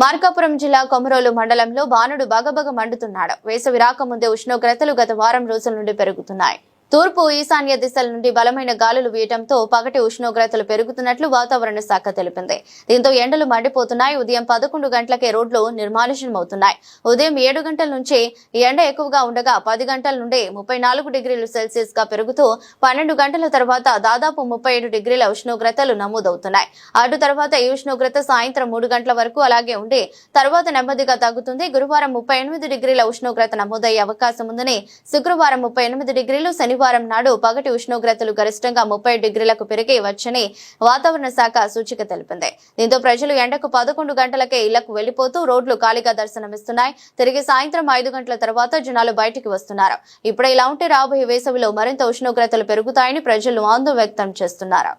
మార్కాపురం జిల్లా కొమరోలు మండలంలో బాణుడు బగబగ మండుతున్నాడు. వేసవి రాకముందే ఉష్ణోగ్రతలు గత వారం రోజుల నుండి పెరుగుతున్నాయి. తూర్పు ఈశాన్య దిశల నుండి బలమైన గాలులు వీయడంతో పగటి ఉష్ణోగ్రతలు పెరుగుతున్నట్లు వాతావరణ శాఖ తెలిపింది. దీంతో ఎండలు మండిపోతున్నాయి. ఉదయం 11 గంటలకే రోడ్లు నిర్మానుష్యమవుతున్నాయి. ఉదయం 7 గంటల నుంచి ఎండ ఎక్కువగా ఉండగా 10 గంటల నుండి 34 డిగ్రీలు సెల్సియస్ గా పెరుగుతూ 12 గంటల తర్వాత దాదాపు 37 డిగ్రీల ఉష్ణోగ్రతలు నమోదవుతున్నాయి. అటు తర్వాత ఈ ఉష్ణోగ్రత సాయంత్రం 3 గంటల వరకు అలాగే ఉండి తర్వాత నెమ్మదిగా తగ్గుతుంది. గురువారం 38 డిగ్రీల ఉష్ణోగ్రత నమోదయ్యే అవకాశం ఉందని, శుక్రవారం 38 డిగ్రీలు, శనివారం నాడు పగటి ఉష్ణోగ్రతలు గరిష్టంగా 30 డిగ్రీలకు పెరిగి వచ్చని వాతావరణ శాఖ సూచిక తెలిపింది. దీంతో ప్రజలు ఎండకు 11 గంటలకే ఇళ్లకు వెళ్లిపోతూ రోడ్లు ఖాళీగా దర్శనమిస్తున్నాయి. తిరిగి సాయంత్రం 5 గంటల తర్వాత జనాలు బయటికి వస్తున్నారు. ఇప్పుడే ఇలా ఉంటే రాబోయే వేసవిలో మరింత ఉష్ణోగ్రతలు పెరుగుతాయని ప్రజలు ఆందోళన వ్యక్తం చేస్తున్నారు.